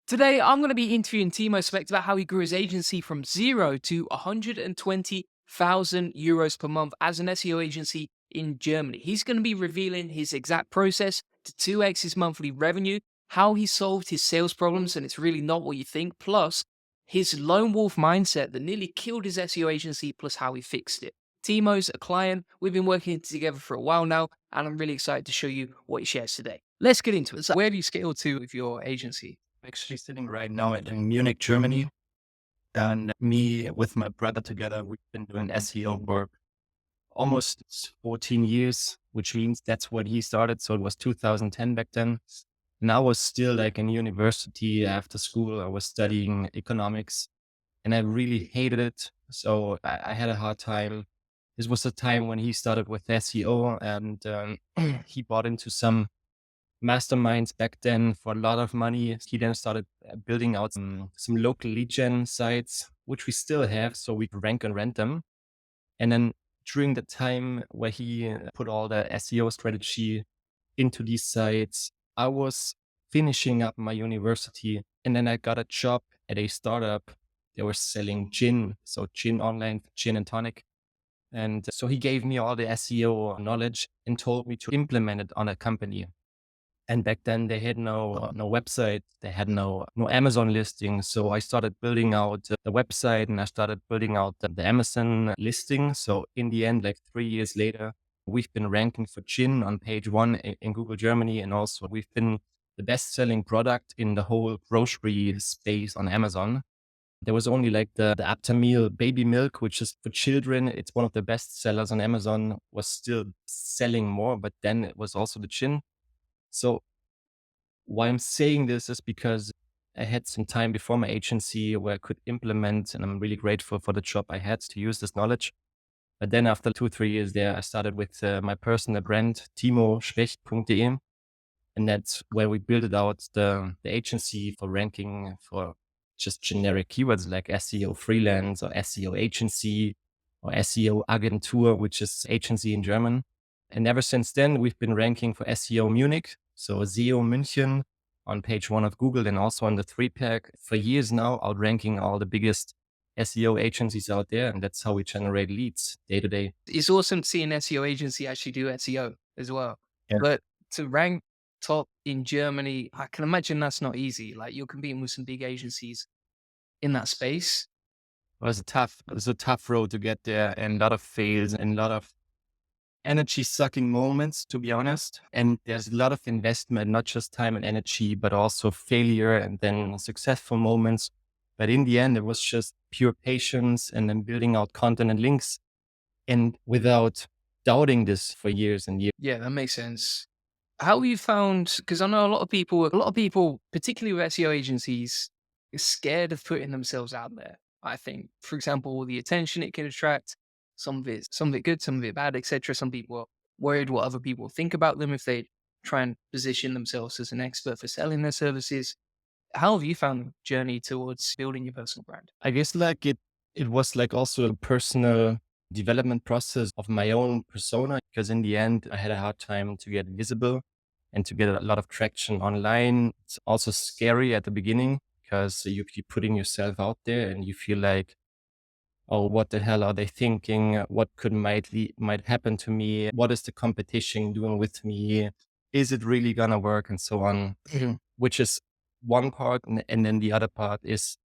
Today, I'm going to be interviewing Timo Specht about how he grew his agency from zero to 120,000 euros per month as an SEO agency in Germany. He's going to be revealing his exact process to 2x his monthly revenue, how he solved his sales problems, and it's really not what you think, plus his lone wolf mindset that nearly killed his SEO agency, plus how he fixed it. Timo's a client. We've been working together for a while now, and I'm really excited to show you what he shares today. Let's get into it. So where do you scale to with your agency? Actually sitting right now in Munich, Germany. And me with my brother together, we've been doing SEO work almost 14 years, which means that's when he started. So it was 2010 back then. And I was still like in university after school. I was studying economics and I really hated it. So I had a hard time. This was the time when he started with SEO and he bought into some masterminds back then for a lot of money. He then started building out some local lead gen sites, which we still have. So we rank and rent them. And then during the time where he put all the SEO strategy into these sites, I was finishing up my university and then I got a job at a startup. They were selling gin. So gin online, gin and tonic. And so he gave me all the SEO knowledge and told me to implement it on a company. And back then they had no website, they had no Amazon listing. So I started building out the website and I started building out the Amazon listing. So in the end, like 3 years later, we've been ranking for gin on page one in Google Germany. And also we've been the best selling product in the whole grocery space on Amazon. There was only like the Aptamil baby milk, which is for children. It's one of the best sellers on Amazon, was still selling more, but then it was also the gin. So why I'm saying this is because I had some time before my agency where I could implement, and I'm really grateful for the job I had to use this knowledge. But then after 2, 3 years there, I started with my personal brand, Specht.de. And that's where we built it out the agency for ranking for just generic keywords like SEO freelance or SEO agency or SEO Agentur, which is agency in German. And ever since then, we've been ranking for SEO Munich. So SEO München on page one of Google and also on the 3 pack for years now, outranking all the biggest SEO agencies out there. And that's how we generate leads day to day. It's awesome to see an SEO agency actually do SEO as well. Yeah. But to rank top in Germany, I can imagine that's not easy. Like you're competing with some big agencies in that space. It was a tough road to get there and a lot of fails and a lot of energy sucking moments, to be honest. And there's a lot of investment, not just time and energy, but also failure and then successful moments. But in the end, it was just pure patience and then building out content and links. And without doubting this for years and years. Yeah, that makes sense. How have you found, because I know a lot of people, particularly with SEO agencies, is scared of putting themselves out there. I think, for example, the attention it can attract, some of it good, some of it bad, etc. Some people are worried what other people think about them if they try and position themselves as an expert for selling their services. How have you found the journey towards building your personal brand? I guess like it was like also a personal development process of my own persona, because in the end, I had a hard time to get visible and to get a lot of traction online. It's also scary at the beginning because you keep putting yourself out there and you feel like, oh, what the hell are they thinking? What might happen to me? What is the competition doing with me? Is it really gonna work? And so on, which is one part. And then the other part is,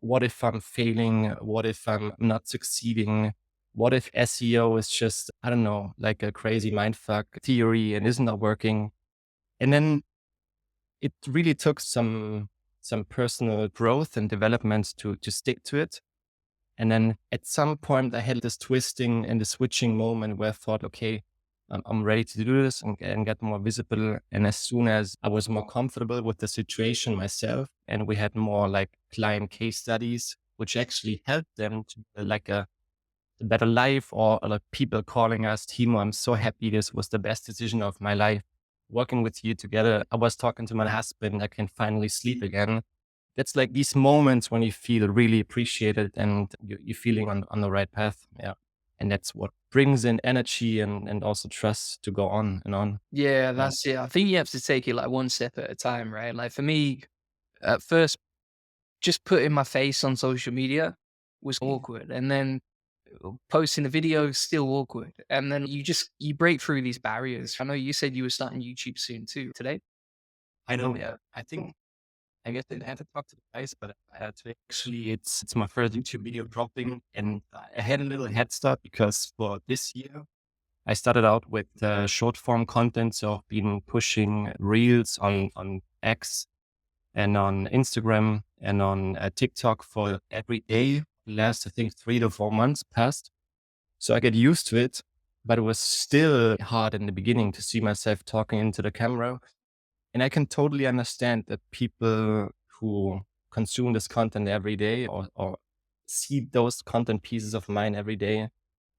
what if I'm failing? What if I'm not succeeding? What if SEO is just, I don't know, like a crazy mindfuck theory and is not working? And then it really took some personal growth and development to stick to it. And then at some point I had this twisting and the switching moment where I thought, okay, I'm ready to do this and get more visible. And as soon as I was more comfortable with the situation myself and we had more like client case studies, which actually helped them to like a better life, or like people calling us, Timo, I'm so happy. This was the best decision of my life. Working with you together. I was talking to my husband. I can finally sleep again. That's like these moments when you feel really appreciated and you're feeling on the right path. Yeah. And that's what brings in energy and also trust to go on and on. Yeah, Yeah. that's it. I think you have to take it like one step at a time, right? Like for me, At first, just putting my face on social media was awkward, and then posting a video still awkward, and then you break through these barriers. I know you said you were starting YouTube soon too. Today, I know, yeah. I think I guess I had to talk to the guys, but I had to actually it's my first YouTube video dropping, and I had a little head start because for this year I started out with short form content, so I've been pushing reels on X and on Instagram and on TikTok for every day. Last I think 3 to 4 months passed, so I get used to it. But it was still hard in the beginning to see myself talking into the camera. And I can totally understand that people who consume this content every day or see those content pieces of mine every day,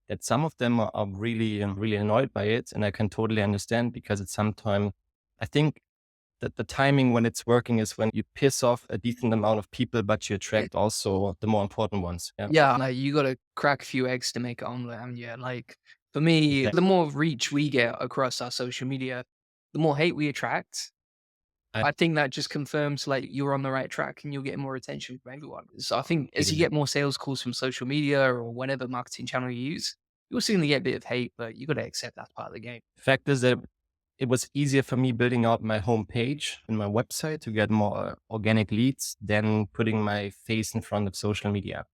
that some of them are really, really annoyed by it. And I can totally understand because it's sometimes, I think that the timing when it's working is when you piss off a decent amount of people, but you attract also the more important ones. Yeah. yeah, like you got to crack a few eggs to make an omelet, and yeah, like for me, Exactly. the more reach we get across our social media, the more hate we attract. I I think that just confirms like you're on the right track and you'll get more attention from everyone. So I think as you exactly. get more sales calls from social media or whatever marketing channel you use, you'll soon get a bit of hate, but you got to accept that's part of the game. Fact is that it was easier for me building out my homepage and my website to get more organic leads than putting my face in front of social media.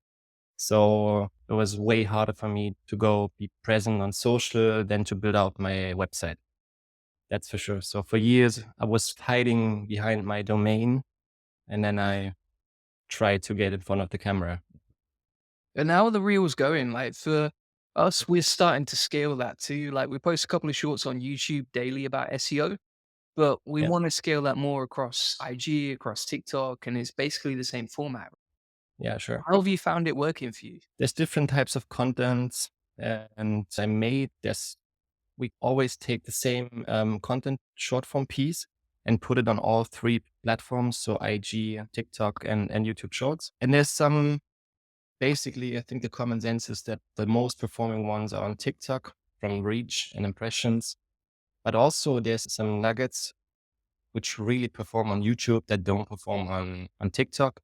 So it was way harder for me to go be present on social than to build out my website. That's for sure. So for years, I was hiding behind my domain and then I tried to get in front of the camera. And now the reel's going, like for us, we're starting to scale that too. Like we post a couple of shorts on YouTube daily about SEO, but we Yeah. want to scale that more across IG, across TikTok, and it's basically the same format. Yeah, sure. How have you found it working for you? There's different types of contents and I made this. We always take the same content short form piece and put it on all three platforms. So IG, TikTok and YouTube shorts. And there's some, basically, I think the common sense is that the most performing ones are on TikTok from reach and impressions, but also there's some nuggets which really perform on YouTube that don't perform on TikTok.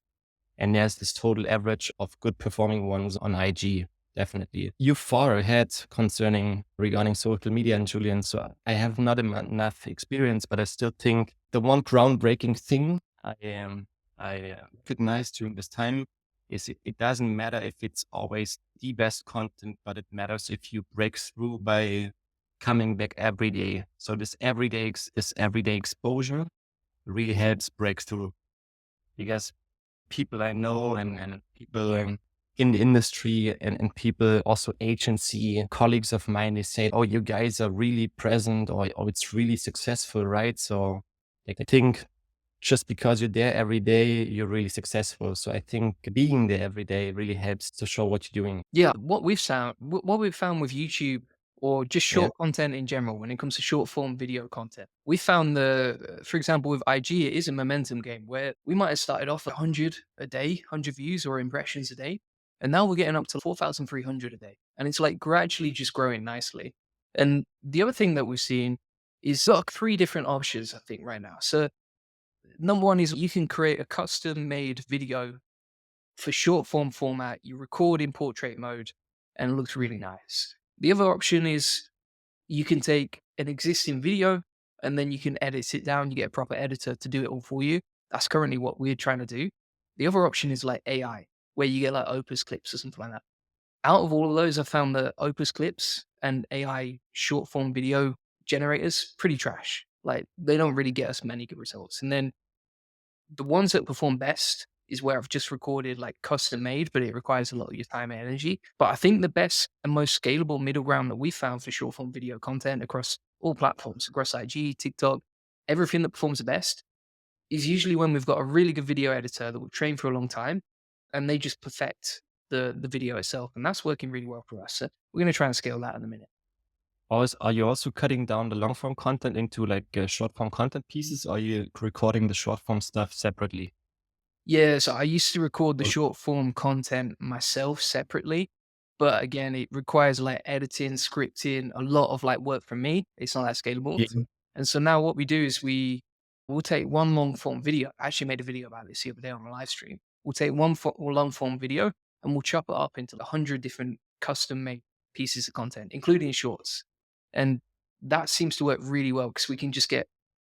And there's this total average of good performing ones on IG. Definitely. You're far ahead concerning regarding social media and Julian. So I have not enough experience, but I still think the one groundbreaking thing I recognized during this time is it doesn't matter if it's always the best content, but it matters if you break through by coming back every day. So this everyday exposure really helps break through because people I know and people in the industry and people also agency colleagues of mine, they say, oh, you guys are really present or it's really successful, right? So like, I think just because you're there every day, you're really successful. So I think being there every day really helps to show what you're doing. Yeah, what we've found with YouTube or just Yeah. short content in general, when it comes to short form video content, we found for example, with IG, it is a momentum game where we might have started off at 100 a day, 100 views or impressions a day, and now we're getting up to 4,300 a day, and it's like gradually just growing nicely. And the other thing that we've seen is like three different options, I think, right now. So number one is you can create a custom made video for short form format, you record in portrait mode and it looks really nice. The other option is you can take an existing video and then you can edit it down. You get a proper editor to do it all for you. That's currently what we're trying to do. The other option is like AI, where you get like Opus clips or something like that. Out of all of those, I found the Opus clips and AI short form video generators pretty trash. Like they don't really get us many good results. And then the ones that perform best is where I've just recorded like custom made, but it requires a lot of your time and energy. But I think the best and most scalable middle ground that we found for short form video content across all platforms, across IG, TikTok, everything that performs the best is usually when we've got a really good video editor that we've trained for a long time and they just perfect the video itself. And that's working really well for us. So we're going to try and scale that in a minute. Also, are you also cutting down the long form content into like short form content pieces? Or are you recording the short form stuff separately? Yeah, so I used to record the Or- short form content myself separately, but again, it requires like editing, scripting, a lot of like work from me. It's not that scalable. Yeah. And so now what we do is We'll take one long form video. I actually made a video about this the other day on a live stream. We'll take one long form video and we'll chop it up into 100 different custom made pieces of content, including shorts. And that seems to work really well because we can just get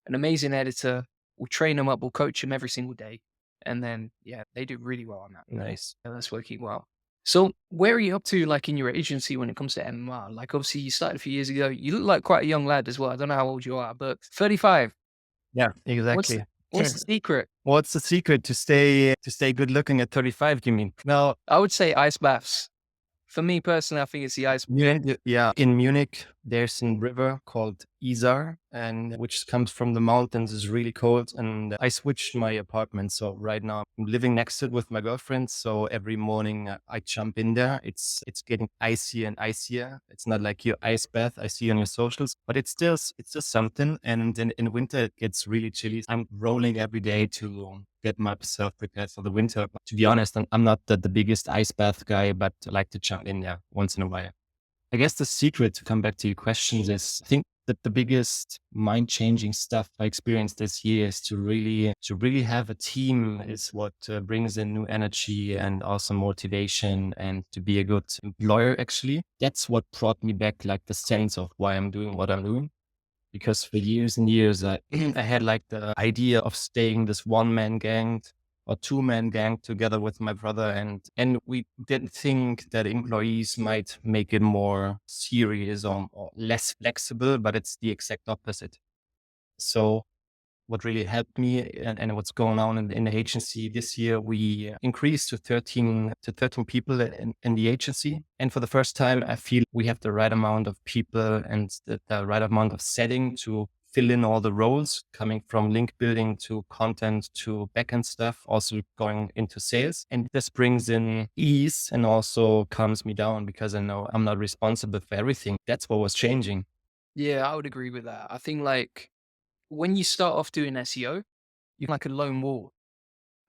an amazing editor. We'll train them up. We'll coach them every single day. And then, yeah, they do really well on that. Nice. Yeah, that's working well. So where are you up to like in your agency when it comes to MMR? Like obviously you started a few years ago. You look like quite a young lad as well. I don't know how old you are, but 35. Yeah, What's the, exactly. what's the secret? What's the secret to stay good looking at 35, you mean? Well, I would say ice baths. For me personally, I think it's the ice. yeah, in Munich, there's a river called Isar, and which comes from the mountains, is really cold. And I switched my apartment. So right now I'm living next to it with my girlfriend. So every morning I jump in there. It's getting icier and icier. It's not like your ice bath I see on your socials, but it's just something. And in winter it gets really chilly. I'm rolling every day to get myself prepared for the winter. But to be honest, I'm not the biggest ice bath guy, but I like to jump in there once in a while. I guess the secret, to come back to your questions, is I think that the biggest mind changing stuff I experienced this year is to really have a team is what brings in new energy and also motivation, and to be a good employer. Actually, that's what brought me back like the sense of why I'm doing what I'm doing. Because for years and years, I, I had like the idea of staying this one man gang or two-man gang together with my brother. And we didn't think that employees might make it more serious or less flexible, but it's the exact opposite. So what really helped me and what's going on in the agency this year, we increased to 13 people in the agency. And for the first time, I feel we have the right amount of people and the right amount of setting to fill in all the roles, coming from link building to content to backend stuff, also going into sales. And this brings in ease and also calms me down because I know I'm not responsible for everything. That's what was changing. Yeah, I would agree with that. I think like when you start off doing SEO, you're like a lone wolf.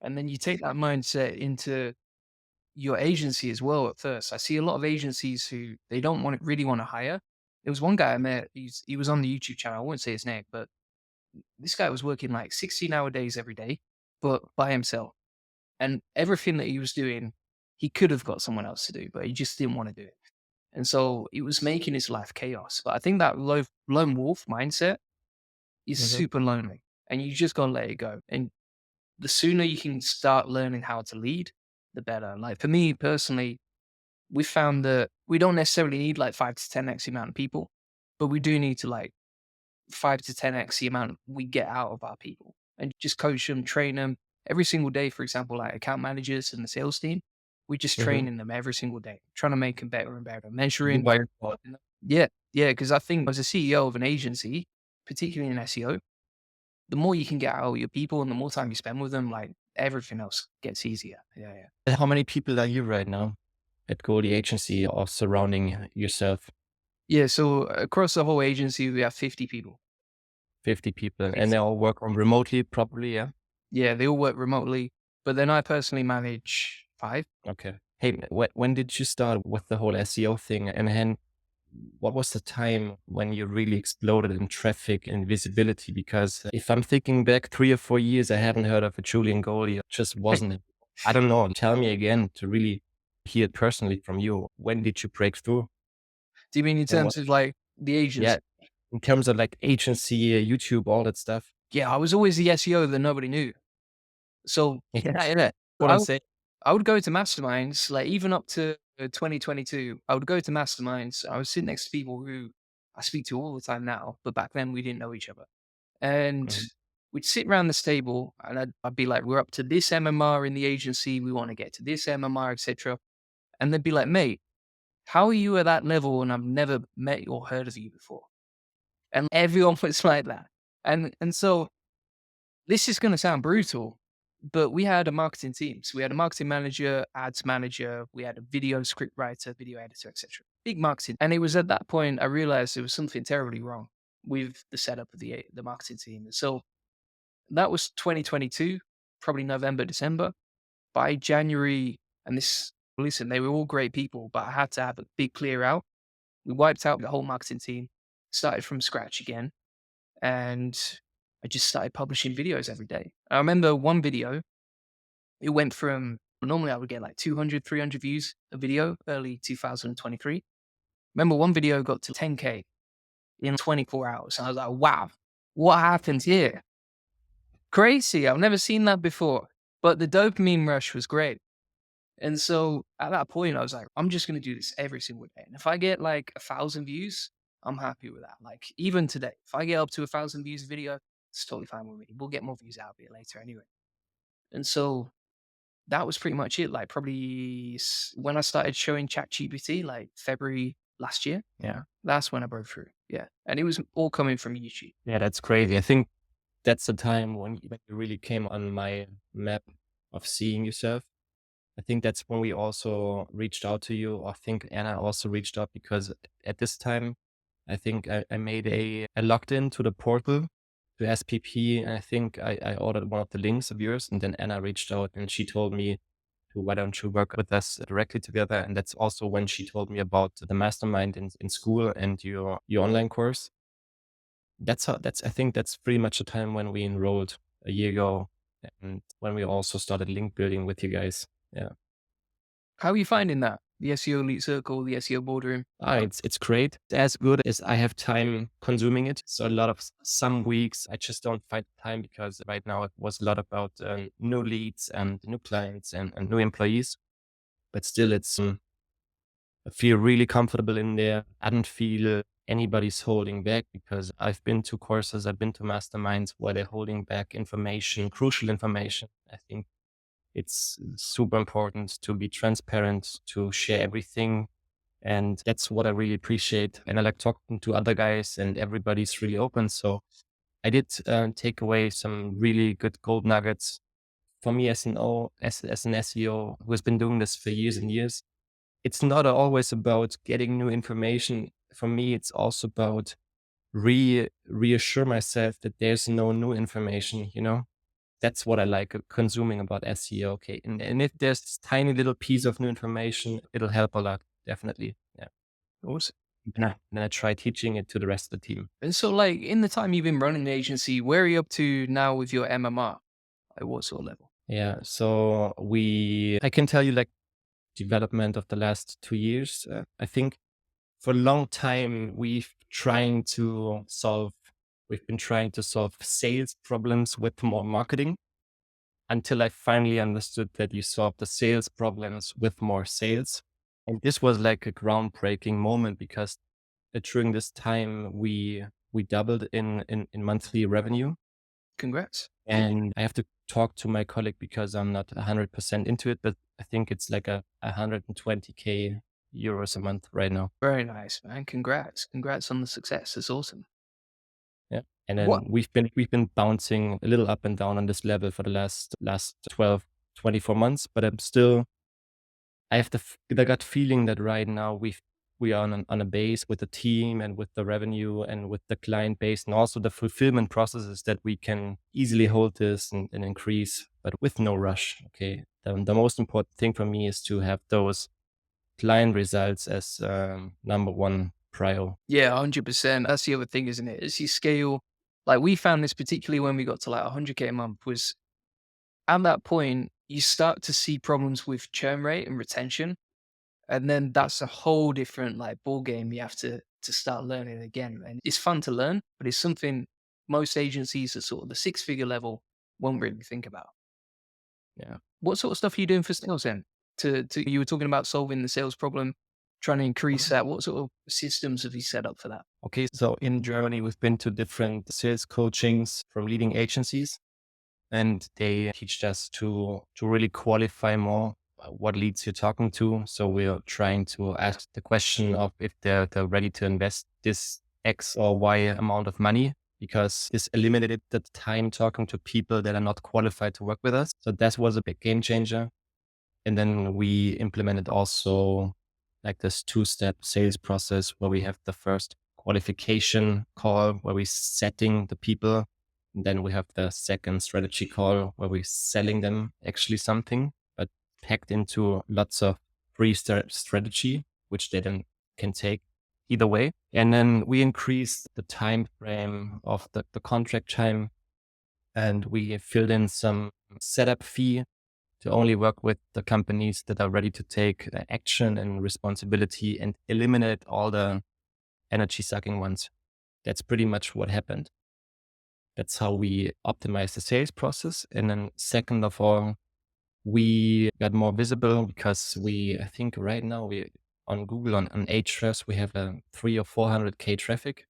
And then you take that mindset into your agency as well at first. I see a lot of agencies who they don't really want to hire. There was one guy I met, he was on the YouTube channel, I won't say his name, but this guy was working like 16-hour days every day, but by himself. And everything that he was doing, he could have got someone else to do, but he just didn't want to do it. And so it was making his life chaos. But I think that lone wolf mindset is Mhm. super lonely and you just gotta let it go. And the sooner you can start learning how to lead, the better. Like for me personally, we found that we don't necessarily need like 5 to 10x the amount of people, but we do need to like 5 to 10x the amount we get out of our people and just coach them, train them every single day. For example, like account managers and the sales team, we just Mhm. training them every single day, trying to make them better and better, Do measuring. by your thought. Yeah, yeah, because I think as a CEO of an agency, particularly in SEO, the more you can get out of your people and the more time you spend with them, like everything else gets easier. Yeah, yeah. How many people are you right now at Goldie Agency or surrounding yourself? Yeah, so across the whole agency, we have 50 people. 50 people, and they 50. all work on remotely, probably. Yeah. Yeah, they all work remotely, but then I personally manage 5. Okay. Hey, when did you start with the whole SEO thing? And then what was the time when you really exploded in traffic and visibility? Because if I'm thinking back 3 or 4 years, I haven't heard of a Julian Goldie. It just wasn't. I don't know. Tell me again to really hear it personally from you. When did you break through? Do you mean in And what? terms of like the agency? Yeah, in terms of like agency, YouTube, all that stuff. Yeah, I was always the SEO that nobody knew. So Yeah, yeah. What I I'm would saying. I would go to masterminds, like even up to 2022, I would go to masterminds. I would sit next to people who I speak to all the time now, but back then we didn't know each other. And Mhm. we'd sit around this table and I'd be like, we're up to this MMR in the agency. We want to get to this MMR, etc. And they'd be like, mate, how are you at that level? And I've never met or heard of you before. And everyone was like that. And so this is going to sound brutal, but we had a marketing team. So we had a marketing manager, ads manager, we had a video script writer, video editor, etc. Big marketing. And it was at that point I realized there was something terribly wrong with the setup of the marketing team. And so that was 2022, probably November, December. By January, and this, listen, they were all great people, but I had to have a big clear out. We wiped out the whole marketing team, started from scratch again. And I just started publishing videos every day. I remember one video, it went from normally I would get like 200, 300 views a video early 2023. Remember one video got to 10K in 24 hours. I was like, wow, what happened here? Crazy. I've never seen that before. But the dopamine rush was great. And so at that point, I was like, I'm just going to do this every single day. And if I get like 1,000 views, I'm happy with that. Like even today, if I get up to 1,000 views a video, it's totally fine with me. We'll get more views out of it later anyway. And so that was pretty much it. Like probably when I started showing ChatGPT, like February last year, Yeah. that's when I broke through. Yeah. And it was all coming from YouTube. Yeah, that's crazy. I think that's the time when you really came on my map of seeing yourself. I think that's when we also reached out to you. I think Anna also reached out because at this time, I think I made I logged in to the portal to SPP. And I think I ordered one of the links of yours, and then Anna reached out and she told me to, why don't you work with us directly together? And that's also when she told me about the mastermind in school and your online course. I think that's pretty much the time when we enrolled a year ago and when we also started link building with you guys. Yeah. How are you finding that? The SEO Elite Circle, the SEO Boardroom? It's great. It's as good as I have time consuming it. So a lot of some weeks I just don't find time because right now it was a lot about new leads and new clients and new employees. But still, I feel really comfortable in there. I don't feel anybody's holding back because I've been to courses, I've been to masterminds where they're holding back information, crucial information. I think it's super important to be transparent, to share everything. And that's what I really appreciate. And I like talking to other guys and everybody's really open. So I did take away some really good gold nuggets for me as an SEO who has been doing this for years and years. It's not always about getting new information. For me, it's also about reassure myself that there's no new information, you know? That's what I like consuming about SEO. Okay. And if there's this tiny little piece of new information, it'll help a lot. Definitely. Yeah. Awesome. Then I try teaching it to the rest of the team. And so, like, in the time you've been running the agency, where are you up to now with your MMR? Like, what sort of level? Yeah. So I can tell you like development of the last 2 years. I think for a long time, we've been trying to solve sales problems with more marketing until I finally understood that you solve the sales problems with more sales. And this was like a groundbreaking moment because during this time, we doubled in monthly revenue. Congrats. And I have to talk to my colleague because I'm not 100% into it, but I think it's like a 120K euros a month right now. Very nice, man. Congrats. Congrats on the success. That's awesome. Yeah. And What? then we've been bouncing a little up and down on this level for the last 12, 24 months, but I have the gut feeling that right now we are on a base with the team and with the revenue and with the client base and also the fulfillment processes that we can easily hold this and increase, but with no rush. Okay. The most important thing for me is to have those client results as number one prior. Yeah, 100%. That's the other thing, isn't it? As you scale, like we found this particularly when we got to like 100K a month, was at that point, you start to see problems with churn rate and retention. And then that's a whole different like ball game you have to start learning again. And it's fun to learn, but it's something most agencies at sort of the six-figure level won't really think about. Yeah. What sort of stuff are you doing for sales then? To you were talking about solving the sales problem, trying to increase that. What sort of systems have you set up for that? Okay. So in Germany, we've been to different sales coachings from leading agencies, and they teach us to really qualify more what leads you're talking to. So we're trying to ask the question of if they're ready to invest this X or Y amount of money, because this eliminated the time talking to people that are not qualified to work with us. So that was a big game changer. And then we implemented also like this two-step sales process where we have the first qualification call where we're setting the people. And then we have the second strategy call where we're selling them actually something, but packed into lots of strategy, which they then can take either way. And then we increased the time frame of the contract time and we filled in some setup fee to only work with the companies that are ready to take action and responsibility and eliminate all the energy sucking ones. That's pretty much what happened. That's how we optimize the sales process. And then second of all, we got more visible because I think right now we on Google on Ahrefs, we have a 300 or 400K traffic.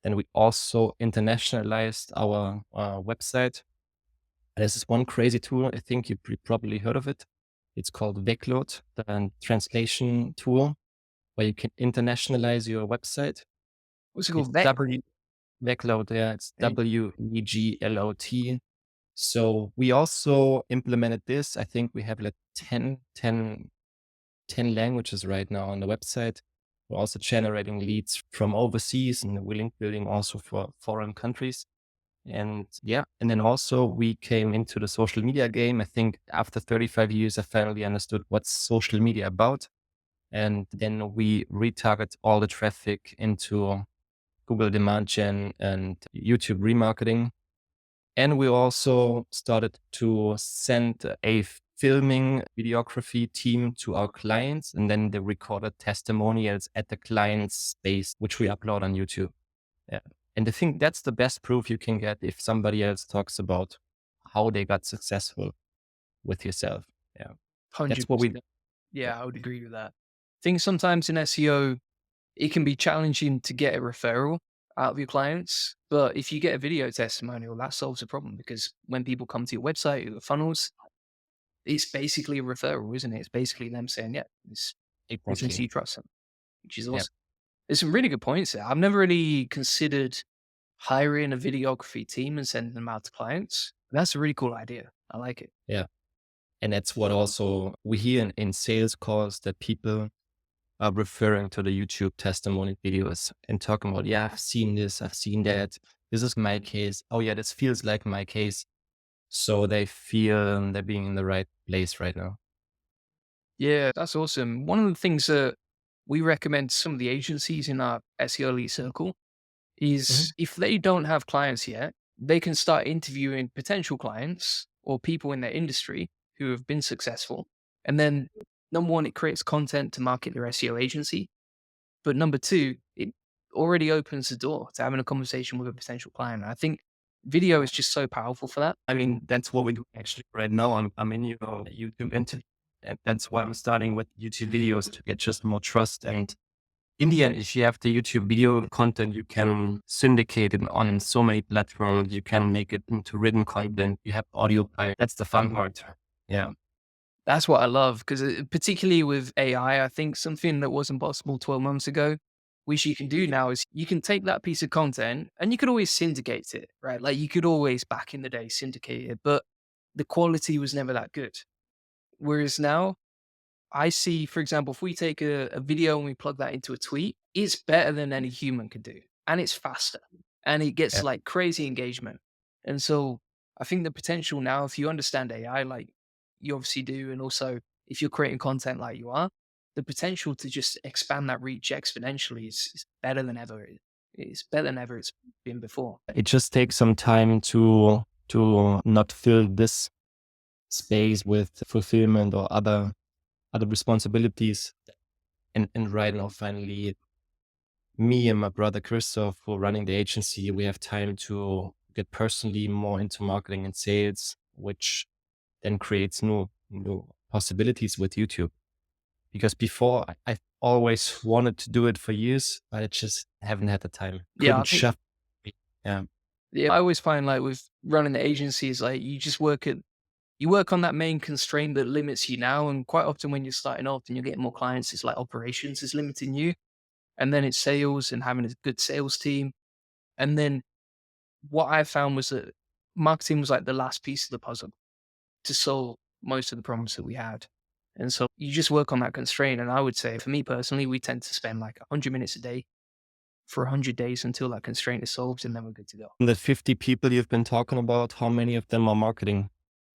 Then we also internationalized our website. This is one crazy tool. I think you probably heard of it. It's called Vecload, the translation tool where you can internationalize your website. What's it It's called? Vet. Vecload. Yeah, it's Eh, Weglot. So we also implemented this. I think we have like 10 languages right now on the website. We're also generating leads from overseas and we're link building also for foreign countries. And yeah, and then also we came into the social media game. I think after 35 years, I finally understood what's social media about. And then we retarget all the traffic into Google demand gen and YouTube remarketing. And we also started to send a filming videography team to our clients, and then they recorded testimonials at the client's space, which we upload on YouTube. Yeah. And I think that's the best proof you can get if somebody else talks about how they got successful with yourself. Yeah. That's what we 100%. do. Yeah. Yeah, I would agree with that. I think sometimes in SEO, it can be challenging to get a referral out of your clients. But if you get a video testimonial, that solves the problem because when people come to your website or the funnels, it's basically a referral, isn't it? It's basically them saying, yeah, this business Exactly. you trust them, which is Yeah. awesome. There's some really good points there. I've never really considered hiring a videography team and sending them out to clients. That's a really cool idea. I like it. Yeah. And that's what also we hear in sales calls that people are referring to the YouTube testimony videos and talking about, yeah, I've seen this, I've seen that. This is my case. Oh yeah, this feels like my case. So they feel they're being in the right place right now. Yeah, that's awesome. One of the things that we recommend to some of the agencies in our SEO Elite Circle Mhm. is if they don't have clients yet, they can start interviewing potential clients or people in their industry who have been successful. And then, number one, it creates content to market their SEO agency. But number two, it already opens the door to having a conversation with a potential client. I think video is just so powerful for that. I mean, that's what we do actually right now. I'm in YouTube interview, and that's why I'm starting with YouTube videos to get just more trust. And in the end, if you have the YouTube video content, you can syndicate it on so many platforms. You can make it into written content. You have audio. That's the fun part. Yeah. That's what I love because particularly with AI, I think something that wasn't possible 12 months ago, which you can do now is you can take that piece of content and you could always syndicate it, right? Like you could always back in the day syndicate it, but the quality was never that good. Whereas now I see, for example, if we take a video and we plug that into a tweet, it's better than any human could do. And it's faster and it gets Yeah. like crazy engagement. And so I think the potential now, if you understand AI like you obviously do, and also if you're creating content like you are, the potential to just expand that reach exponentially is better than ever. It's better than ever it's been before. It just takes some time to not fill this space with fulfillment or other responsibilities. And right now, finally, me and my brother Christoph, who are running the agency, we have time to get personally more into marketing and sales, which then creates new possibilities with YouTube. Because before I always wanted to do it for years, but I just haven't had the time. Yeah, I Couldn't think shove. Yeah. yeah, I always find like with running the agencies, like you work on that main constraint that limits you now. And quite often when you're starting off and you're getting more clients, it's like operations is limiting you. And then it's sales and having a good sales team. And then what I found was that marketing was like the last piece of the puzzle to solve most of the problems that we had. And so you just work on that constraint. And I would say for me personally, we tend to spend like 100 minutes a day for 100 days until that constraint is solved. And then we're good to go. The 50 people you've been talking about, how many of them are marketing?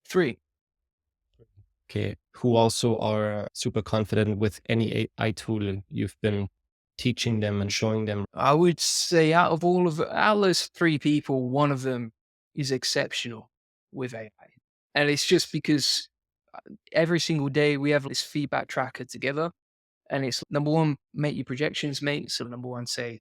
Three. Okay. Who also are super confident with any AI tool you've been teaching them and showing them? I would say out of those three people, one of them is exceptional with AI. And it's just because every single day we have this feedback tracker together. And it's number one, make your projections, mate. So number one, say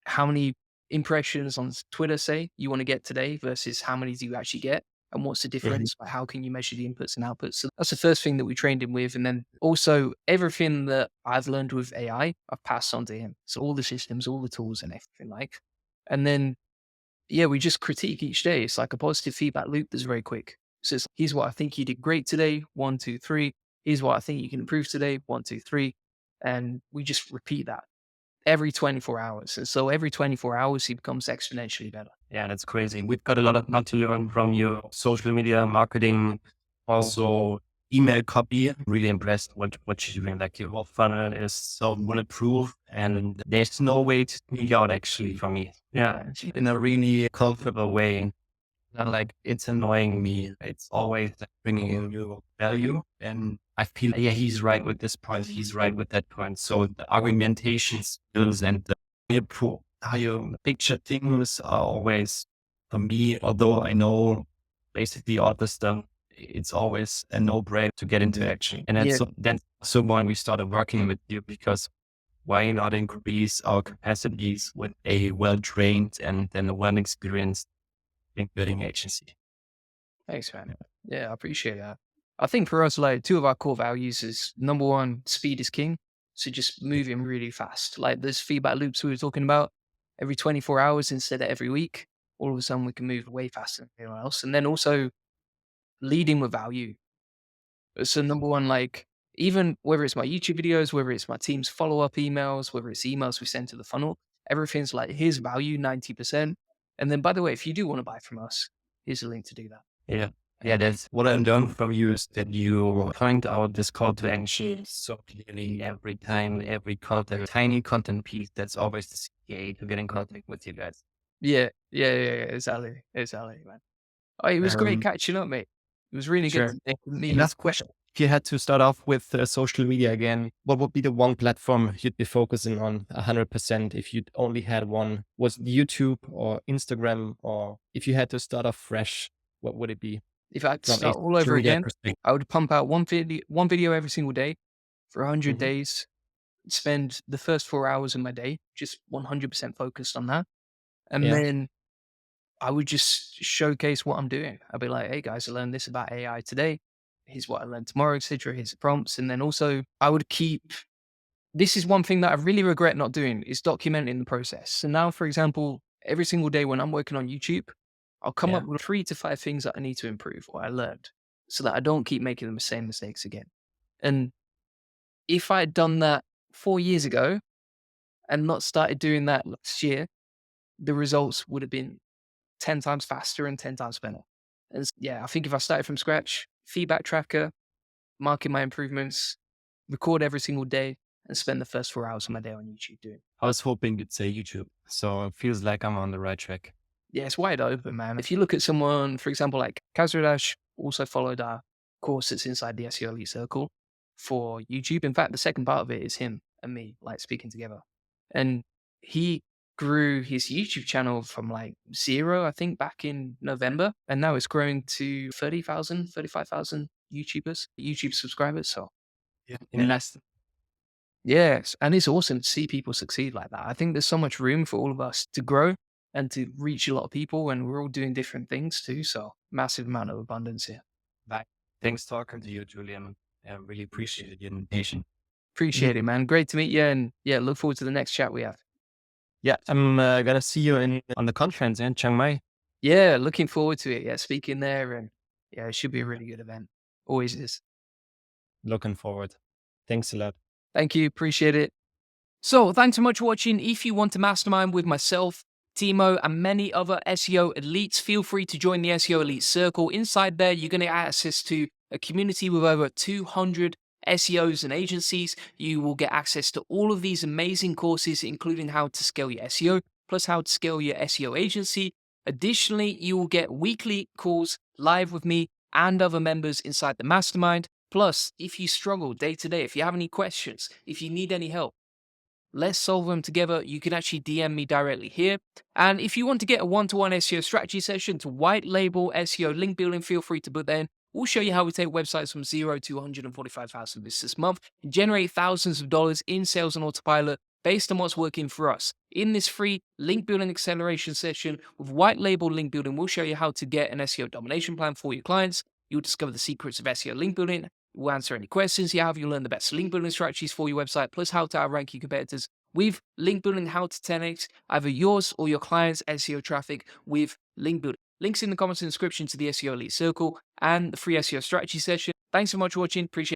how many impressions on Twitter, say you want to get today versus how many do you actually get? And what's the Mhm. difference? Like, how can you measure the inputs and outputs? So that's the first thing that we trained him with. And then also everything that I've learned with AI, I've passed on to him. So all the systems, all the tools and everything like. And then, yeah, we just critique each day. It's like a positive feedback loop that's very quick. So it's, here's what I think you did great today. One, two, three. Here's what I think you can improve today. One, two, three. And we just repeat that every 24 hours. And so every 24 hours, he becomes exponentially better. Yeah, that's crazy. We've got a lot of not to learn from you. Social media marketing, also email copy. Really impressed what you're doing. Like your whole funnel is so bulletproof, and there's no way to sneak out actually for me. Yeah, in a really comfortable way. Not like it's annoying me. It's always like bringing in new value. And I feel, yeah, he's right with this point. He's right with that point. So the argumentation skills and the how you picture things are always, for me, although I know basically all the stuff, it's always a no-brainer to get into action. And Yeah. that's so when we started working with you, because why not increase our capacities with a well-trained and then a well-experienced building agency? Thanks, man. Yeah, I appreciate that. I think for us, like two of our core values is number one, speed is king. So just moving really fast. Like this feedback loops we were talking about, every 24 hours instead of every week, all of a sudden we can move way faster than anyone else. And then also leading with value. So number one, like even whether it's my YouTube videos, whether it's my team's follow-up emails, whether it's emails we send to the funnel, everything's like here's value 90%. And then by the way, if you do want to buy from us, here's a link to do that. Yeah. Yeah, that's what I learned from you is that you point out this call to action so clearly every time, every content, tiny content piece. That's always the CA to get in contact with you guys. Yeah, exactly. Exactly, man. Oh, it was great Um, catching up, mate. It was really good sure. to meet And you. last question. If you had to start off with social media again, what would be the one platform you'd be focusing on 100% if you'd only had one? Was it YouTube or Instagram? Or if you had to start off fresh, what would it be If I had to from a start all social over media again, perspective? I would pump out one video every single day for 100 Mhm. days, spend the first 4 hours of my day just 100% focused on that. And Yeah. then I would just showcase what I'm doing. I'd be like, "Hey guys, I learned this about AI today. Here's what I learned tomorrow, etc. Here's the prompts." And then also I would keep this is one thing that I really regret not doing is documenting the process. So now, for example, every single day when I'm working on YouTube, I'll come up Yeah. with 3 to 5 things that I need to improve or I learned so that I don't keep making the same mistakes again. And if I had done that 4 years ago and not started doing that last year, the results would have been 10 times faster and 10 times better. And yeah, I think if I started from scratch, feedback tracker, marking my improvements, record every single day, and spend the first 4 hours of my day on YouTube doing. I was hoping you'd say YouTube. So it feels like I'm on the right track. Yeah, it's wide open, man. If you look at someone, for example, like Kazradash also followed our course that's inside the SEO Elite Circle for YouTube. In fact, the second part of it is him and me, like speaking together. And he grew his YouTube channel from like 0, I think, back in November. And now it's growing to 30,000, 35,000 YouTube subscribers. So Yeah. In less. yes, and it's awesome to see people succeed like that. I think there's so much room for all of us to grow and to reach a lot of people, and we're all doing different things too. So massive amount of abundance here. Bye. Thanks talking to you, Julian. I really appreciated your invitation. Mhm. Appreciate it, man. Great to meet you, and yeah, look forward to the next chat we have. Yeah, I'm gonna see you on the conference in Chiang Mai. Yeah, looking forward to it. Yeah, speaking there, and yeah, it should be a really good event. Always is. Looking forward. Thanks a lot. Thank you. Appreciate it. So, thanks so much for watching. If you want to mastermind with myself, Timo, and many other SEO elites, feel free to join the SEO Elite Circle. Inside there, you're going to get access to a community with over 200 SEOs and agencies. You will get access to all of these amazing courses, including how to scale your SEO, plus how to scale your SEO agency. Additionally, you will get weekly calls live with me and other members inside the mastermind. Plus, if you struggle day to day, if you have any questions, if you need any help, let's solve them together. You can actually DM me directly here. And if you want to get a one-to-one SEO strategy session to white label SEO link building, feel free to put that in. We'll show you how we take websites from 0 to 145,000 visitors this month and generate thousands of dollars in sales on autopilot based on what's working for us. In this free link building acceleration session with white label link building, we'll show you how to get an SEO domination plan for your clients. You'll discover the secrets of SEO link building. We'll answer any questions you have. You'll learn the best link building strategies for your website, plus how to outrank your competitors with link building, how to 10x either yours or your clients' SEO traffic with link building. Links in the comments and description to the SEO Elite Circle and the free SEO strategy session. Thanks so much for watching. Appreciate it.